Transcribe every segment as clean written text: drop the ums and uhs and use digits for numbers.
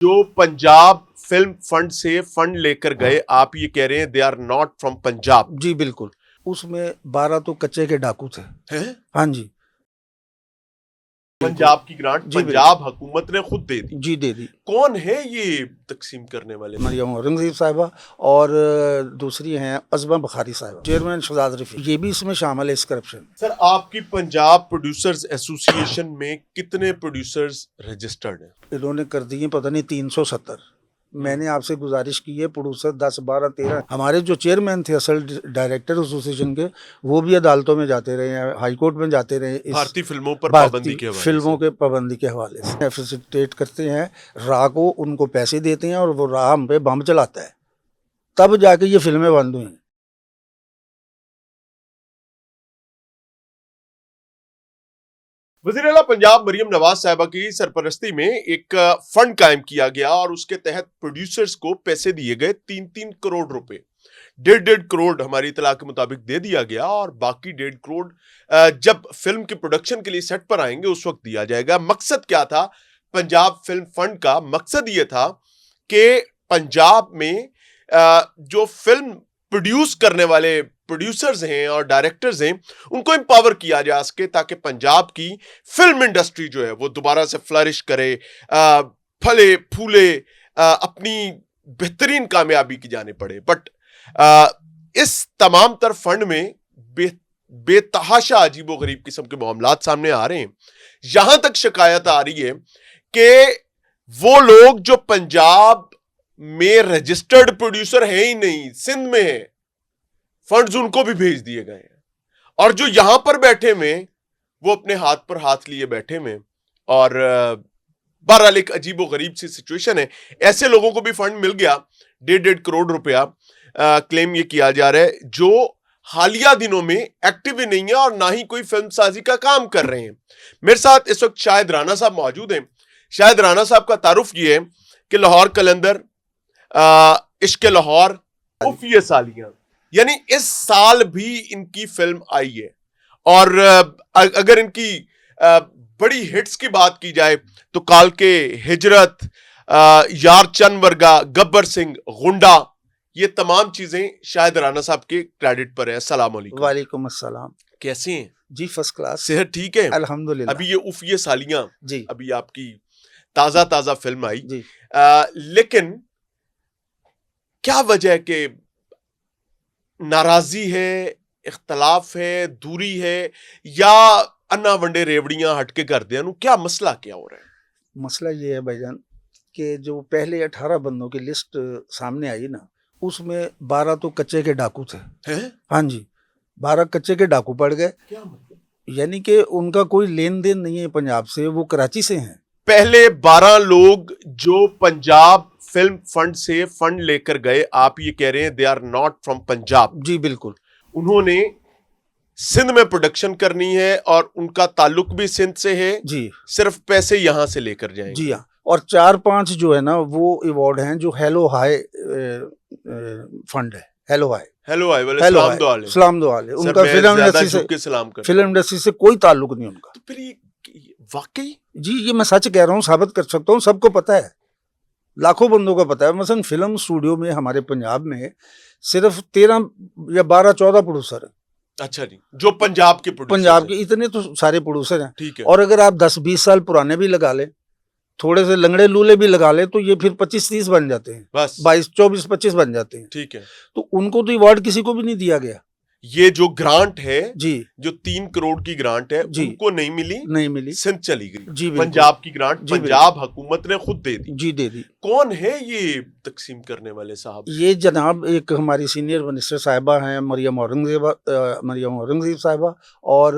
जो Punjab film fund से fund लेकर गए, आप ये कह रहे हैं they are not from Punjab. जी बिल्कुल। उसमें 12 तो कच्चे के डाकू थे। हैं? हाँ जी बिल्कुल। पंजाब की ग्रांट जी पंजाब हुकूमत ने खुद दे दी। जी दे दी। कौन है ये तकसीम करने वाले? मरियम औरंगजेब साहिबा और दूसरी हैं अज़मा बुखारी साहिबा, चेयरमैन शहजाद रफी, ये भी इसमें शामिल है इस करप्शन। सर, आपकी पंजाब प्रोड्यूसर्स एसोसिएशन में कितने प्रोड्यूसर्स रजिस्टर्ड हैं? इन्होंने कर दिए पता नहीं 370। मैंने आपसे गुजारिश की है प्रोड्यूसर 10 12 13 हमारे जो चेयरमैन थे असल डायरेक्टर एसोसिएशन के, वो भी अदालतों में जाते रहे हैं, हाई कोर्ट में जाते रहे इस भारतीय फिल्मों पर भारतीय पाबंदी के हवाले फिल्मों से। के पाबंदी के हवाले से फैसिलिटेट करते हैं। राह को उनको पैसे देते हैं और वो राह हम पे बम चलाता है, तब जाके ये फिल्में बंद हुई। वज़ीर आला पंजाब मरियम नवाज साहिबा की सरपरस्ती में एक फंड कायम किया गया और उसके तहत प्रोड्यूसर्स को पैसे दिए गए 3-3 करोड़ रुपए। 1.5 करोड़ हमारी इतला के मुताबिक दे दिया गया और बाकी 1.5 करोड़ जब फिल्म के प्रोडक्शन के लिए सेट पर आएंगे उस वक्त दिया जाएगा। मकसद क्या था पंजाब फिल्म फंड का? मकसद ये था कि पंजाब में जो फिल्म प्रोड्यूस करने वाले प्रोड्यूसर्स हैं और डायरेक्टर्स हैं उनको एम्पावर किया जा सके, ताकि पंजाब की फिल्म इंडस्ट्री जो है वो दोबारा से फ्लरिश करे, फले फूले, अपनी बेहतरीन कामयाबी की जाने पड़े। बट इस तमाम तर फंड में बेतहाशा अजीबो गरीब किस्म के मामलात सामने आ रहे हैं। यहां तक शिकायत आ रही है कि वो लोग जो पंजाब में रजिस्टर्ड प्रोड्यूसर है ही नहीं, सिंध में है, फंड्स उनको भी भेज दिए गए हैं। और जो यहां पर बैठे में वो अपने हाथ पर हाथ लिए बैठे में। और बहरहाल एक अजीबो गरीब सी सिचुएशन है। ऐसे लोगों को भी फंड मिल गया 1.5 करोड़ रुपया। क्लेम ये किया जा रहा है जो हालिया दिनों में एक्टिव ही नहीं है और ना ही कोई फिल्म साजी का काम कर रहे हैं। मेरे साथ इस वक्त शाहिद राणा साहब मौजूद हैं। शाहिद राणा साहब का तारुफ ये है कि लाहौर कलंदर, इश्क लाहौर, उफ़िए सालियां, यानी इस साल भी इनकी फिल्म आई है। और अगर इनकी बड़ी हिट्स की बात की जाए तो काल के हिजरत, यार चंद वर्गा, गब्बर सिंह, गुंडा, ये तमाम चीजें शाहिद राणा साहब के क्रेडिट पर है। अस्सलाम वालेकुम। वालेकुम अस्सलाम। कैसे हैं जी फर्स्ट क्लास, सेहत ठीक है? अल्हम्दुलिल्लाह। अभी ये उफ़िए सालियां जी अभी आपकी ताजा फिल्म आई, जी लेकिन क्या वजह है कि नाराजी है, इख्तलाफ है, दूरी है, या अन्ना वंडे रेवड़ियां हटके कर दिया? क्या मसला क्या हो रहा है? मसला ये है भाईजान कि जो पहले 18 बंदों की लिस्ट सामने आई ना, उसमें 12 तो कच्चे के डाकू थे। हैं? हाँ जी, 12 कच्चे के डाकू पड़ गए, क्या मतलब? यानी कि उनका कोई लेन देन नहीं है पंजाब से, वो कराची से हैं। पहले 12 लोग जो पंजाब फिल्म फंड से फंड लेकर गए, आप ये कह रहे हैं they are not from Punjab. जी बिल्कुल। उन्होंने सिंध में प्रोडक्शन करनी है और उनका ताल्लुक भी सिंध से है, जी सिर्फ पैसे यहां से लेकर जाएंगे। जी हाँ, और 4-5 जो है ना वो अवार्ड हैं जो हेलो हाई फंड है। हेलो हाई, हेलो आई वाले, हेलो सलाम हाई, दो आले। सलाम दो आले। सर, उनका मैं फिल्म ज्यादा इंडस्ट्री झुक के सलाम करता फिल्म हूं। इंडस्ट्री से कोई ताल्लुक नहीं उनका। तो फिर ये वाकई जी ये मैं सच कह रहा हूँ, साबित कर सकता हूँ, सबको पता है, लाखों बंदों को पता है। मसलन फिल्म स्टूडियो में हमारे पंजाब में सिर्फ 13 या 12-14 प्रोड्यूसर हैं। अच्छा जी, जो पंजाब के प्रोड्यूसर पंजाब के इतने तो सारे प्रोड्यूसर हैं। ठीक है। और अगर आप 10-20 साल पुराने भी लगा ले, थोड़े से लंगड़े लूले भी लगा ले, तो ये फिर 25-30 बन जाते हैं, बस 22-24-25 बन जाते हैं। ठीक है। तो उनको तो अवार्ड किसी को भी नहीं दिया गया। ये जो ग्रांट है, जी जो 3 करोड़ की ग्रांट है, जी उनको नहीं मिली, नहीं मिली, सिंध चली गई। जी बिल्कुल। पंजाब की ग्रांट जी पंजाब हुकूमत ने खुद दे दी। जी दे दी। कौन है ये तकसीम करने वाले साहब? ये जनाब एक हमारी सीनियर मिनिस्टर साहिबा हैं मरियम औरंगजेब साहिबा, और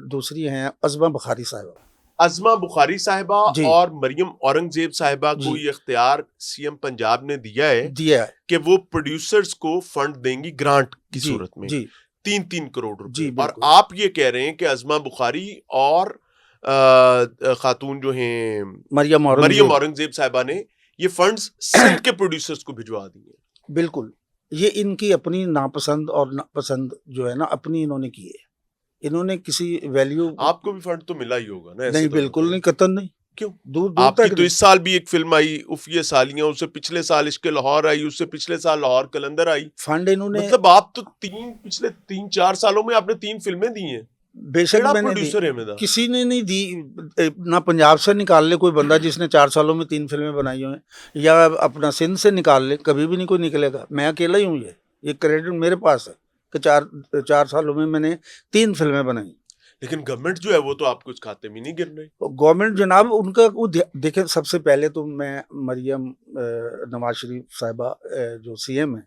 दूसरी हैं अज़मा बुखारी साहिबा। अज़मा बुखारी साहिबा जी और मरियम औरंगजेब साहिबा को जी ये इख्तियार सीएम पंजाब ने दिया है दिया है। कि वो प्रोड्यूसर्स को फंड देंगी ग्रांट की जी सूरत में, जी 3-3 करोड़ जी रुपए। और बिल्कुल। आप ये कह रहे हैं कि अज़मा बुखारी और खातून जो हैं मरियम मरियम औरंगजेब, औरंगजेब साहिबा ने ये फंड्स सिंध के प्रोड्यूसर्स को भिजवा दिए। बिल्कुल, ये इनकी अपनी नापसंद और नापसंद जो है ना अपनी इन्होंने की है। इन्होंने किसी वैल्यू, आपको भी फंड तो मिला ही होगा ना? ऐसे नहीं तो बिल्कुल होता नहीं, कतई नहीं। क्यों? दूर दूर आपकी तक तो इस साल भी एक फिल्म आई उफ ये सालियां, उससे पिछले साल इश्क लाहौर आई, उससे पिछले साल लाहौर कलंदर आई। फंड इन्होंने मतलब आप तो पिछले 3-4 सालों में आपने 3 फिल्में दी हैं। बेशक केड़ा मैंने दी, प्रोड्यूसर है मेरा? किसी ने नहीं दी। ना पंजाब से निकाल ले कोई बंदा जिसने 4 सालों में 3 फिल्में बनाई हो, या अपना सिंध से निकाल ले, कभी भी नहीं कोई निकलेगा। मैं अकेला ही हूँ, ये क्रेडिट मेरे पास है कि 4 सालों में मैंने 3 फिल्में बनाई। लेकिन गवर्नमेंट जो है वो तो आपको इस खाते में नहीं गिर रही। गवर्नमेंट जनाब उनका वो देखे, सबसे पहले तो मैं मरियम नवाज शरीफ साहिबा जो सीएम है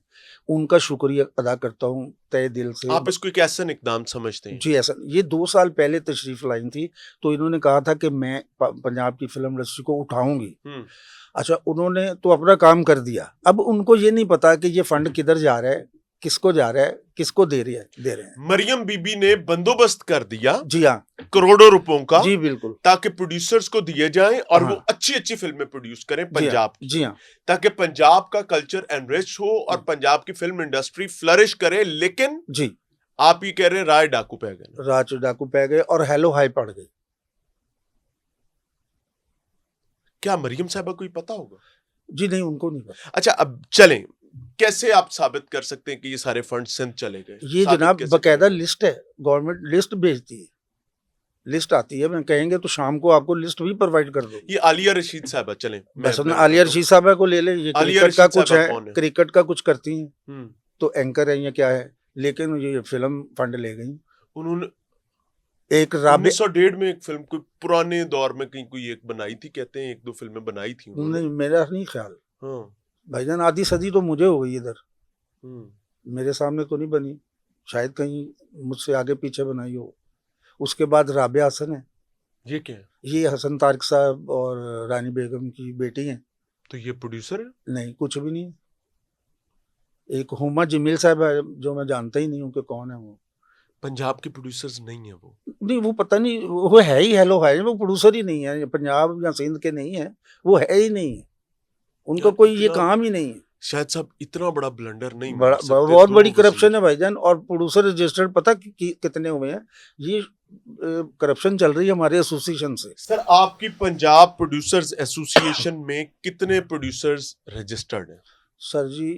उनका शुक्रिया अदा करता हूँ तहे दिल से। आप इसको एक ऐसा इकदाम समझते हैं? जी ऐसा, ये 2 साल पहले तशरीफ लाई थी तो इन्होंने कहा था कि मैं पंजाब की फिल्म इंडस्ट्री को उठाऊंगी। अच्छा, उन्होंने तो अपना काम कर दिया। अब उनको ये नहीं पता कि ये फंड किधर जा रहा है, किसको जा रहा है, किसको दे रहे हैं। मरियम बीबी ने बंदोबस्त कर दिया, जी हाँ, करोड़ों रुपयों का, जी बिल्कुल, ताकि प्रोड्यूसर्स को दिए जाएं और हाँ, वो अच्छी फिल्में प्रोड्यूस करें जी पंजाब हाँ, जी हाँ, ताकि पंजाब का कल्चर एनरिच हो और पंजाब की फिल्म इंडस्ट्री फ्लरिश करे। लेकिन जी आप ये कह रहे हैं राय डाकू पै गए। राज डाकू पै गए और हेलो हाई पड़ गई। क्या मरियम साहबा को ही पता होगा? जी नहीं, उनको नहीं पता। अच्छा, अब चलें, कैसे आप साबित कर सकते हैं कि ये सारे फंड सिंध चले गए? ये साबित जनाब कैसे बकायदा करेंगे? लिस्ट है, गवर्नमेंट लिस्ट भेजती है, लिस्ट आती है। मैं कहेंगे तो शाम को आपको लिस्ट भी प्रोवाइड कर दूँ। ये आलिया रशीद साहब, चलें बस अपना आलिया रशीद साहब को ले ले, ये आलिया क्रिकेट का रशीद कुछ साहबा है, कौन है? क्रिकेट का कुछ करती हैं, हम्म, तो एंकर है या क्या है, लेकिन ये फिल्म फंड ले गई। उन्होंने एक राबे 1901 में एक फिल्म कोई पुराने दौर में कहीं कोई एक बनाई थी, कहते हैं 1-2 फिल्में बनाई थी उन्होंने। उन्होंने, मेरा नहीं ख्याल हाँ, भाईजान, आधी सदी तो मुझे हो गई इधर, हम्म। मेरे सामने तो नहीं बनी, शायद कहीं मुझसे आगे पीछे बनाई हो। उसके बाद राबिया हसन है, ये क्या है? ये हसन तारिक साहब और रानी बेगम की बेटी हैं। तो ये प्रोड्यूसर है? नहीं, कुछ भी नहीं है। एक हुमा जमील साहब है जो मैं जानता ही नहीं हूँ कि कौन है वो। पंजाब के प्रोड्यूसर्स नहीं है वो? नहीं, वो पता नहीं, वो है ही हेलो है, वो प्रोड्यूसर ही नहीं है, पंजाब या सिंध के नहीं है, वो है ही नहीं है, उनका यार, कोई ये इतना- काम ही नहीं है। शायद साहब इतना बड़ा ब्लंडर नहीं बड़ा मार सकते बहुत दो बड़ी वजीर। करप्शन है भाईजान, और प्रोड्यूसर रजिस्टर्ड पता कितने हुए हैं। ये करप्शन चल रही है हमारे एसोसिएशन से। सर, आपकी पंजाब प्रोड्यूसर्स एसोसिएशन में कितने प्रोड्यूसर्स रजिस्टर्ड हैं? सर जी,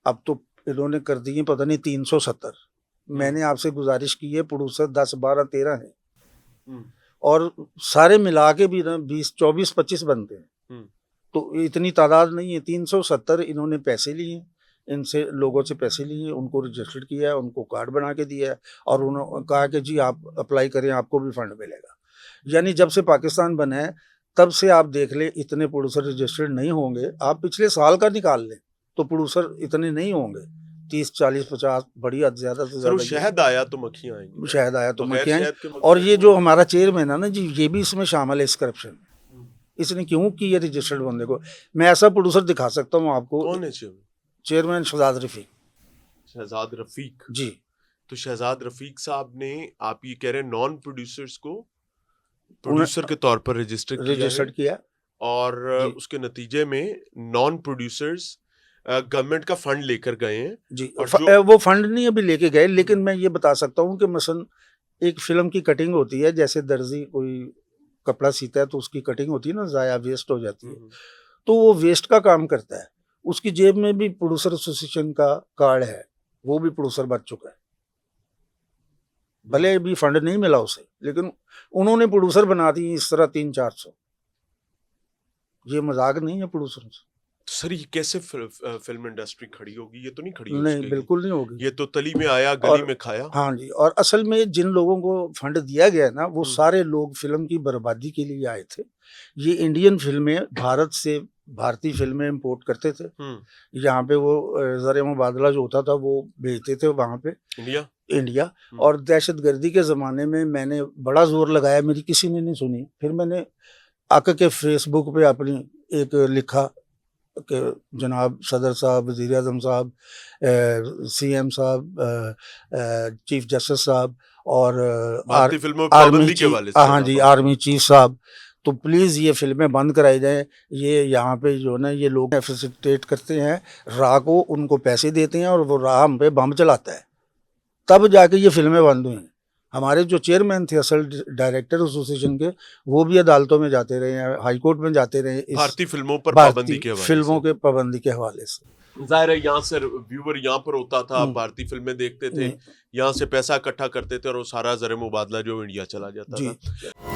अब तो इन्होंने कर दिए पता नहीं 370। मैंने आपसे गुजारिश की है, प्रोड्यूसर 10, 12, 13 है और सारे मिला के भी ना 20, 24, 25 बनते हैं, तो इतनी तादाद नहीं है। 370 इन्होंने पैसे लिए, इनसे लोगों से पैसे लिए, उनको रजिस्टर्ड किया है, उनको कार्ड बना के दिया है और उन्होंने कहा कि जी आप अप्लाई करें, आपको भी फंड मिलेगा। यानी जब से पाकिस्तान बना है तब से आप देख ले, इतने प्रोड्यूसर रजिस्टर्ड नहीं होंगे। आप पिछले साल का निकाल लें तो प्रोड्यूसर इतने नहीं होंगे, 30, 40, 50, बड़ी हद ज्यादा से सर, वो ज्यादा। शहद आया तो मक्खियां आएंगी। शहद आया तो बगैर मक्खियां शहद के आएंगी। और ये जो हमारा चेयरमैन है ना जी, ये भी इसमें शामिल है इस करप्शन। इसने क्यों की है रजिस्टर्ड बंदे को? मैं ऐसा प्रोड्यूसर दिखा सकता हूँ आपको। कौन है चेयरमैन शहजाद रफीक। शहजाद रफीक जी। तो शहजाद रफीक साहब ने, आप ये कह रहे हैं, नॉन प्रोड्यूसर्स को प्रोड्यूसर के तौर पर रजिस्टर्ड किया और उसके नतीजे में नॉन प्रोड्यूसर्स गवर्नमेंट का फंड लेकर गए हैं जी। और वो फंड नहीं अभी लेके गए, लेकिन मैं ये बता सकता हूँ कि मसलन एक फिल्म की कटिंग होती है, जैसे दर्जी कोई कपड़ा सीता है तो उसकी कटिंग होती है ना, ज़ाया वेस्ट हो जाती है, तो वो वेस्ट का काम करता है। उसकी जेब में भी प्रोड्यूसर एसोसिएशन का कार्ड है, वो भी प्रोड्यूसर बन चुका है। भले भी फंड नहीं मिला उसे, लेकिन उन्होंने प्रोड्यूसर बना दी इस तरह 300-400। ये मजाक नहीं है प्रोड्यूसर से। सर, ये कैसे फिल्म इंडस्ट्री खड़ी होगी? ये तो नहीं खड़ी हो नहीं, सकेगी। बिल्कुल नहीं होगी। ये तो तली में आया, गली में खाया। हाँ जी, और असल में जिन लोगों को फंड दिया गया ना, वो सारे लोग फिल्म की बर्बादी के लिए आए थे। ये इंडियन फिल्में भारत से, भारतीय फिल्में इंपोर्ट करते थे, यहाँ पे वो ज़र मुबादला जो होता था वो भेजते थे वहाँ पे इंडिया। और दहशतगर्दी के ज़माने में मैंने बड़ा जोर लगाया, मेरी किसी ने नहीं सुनी। फिर मैंने आकर के फेसबुक पे अपनी एक लिखा कि जनाब सदर साहब, वज़ीर आज़म साहब, CM साहब, चीफ जस्टिस साहब और आर्मी चीफ, हाँ जी, आर्मी चीफ साहब, तो प्लीज़ ये फिल्में बंद कराई जाएँ। ये यहाँ पे जो ना ये लोग फैसिलिटेट करते हैं राह को, उनको पैसे देते हैं और वो राह हम पे बम चलाता है, तब जाके ये फिल्में बंद हुई। हमारे जो चेयरमैन थे असल डायरेक्टर एसोसिएशन के, वो भी अदालतों में जाते रहे हैं, हाई कोर्ट में जाते रहे इस भारतीय फिल्मों पर भारतीय पाबंदी के हवाले फिल्मों से। के पाबंदी के हवाले से। जाहिर है यहाँ से व्यूअर यहाँ पर होता था, हम्म। भारतीय फिल्में देखते थे, हम्म। यहाँ से पैसा इकट्ठा करते थे और वो सारा ज़र मुबादला जो इंडिया चला जाता जी। था।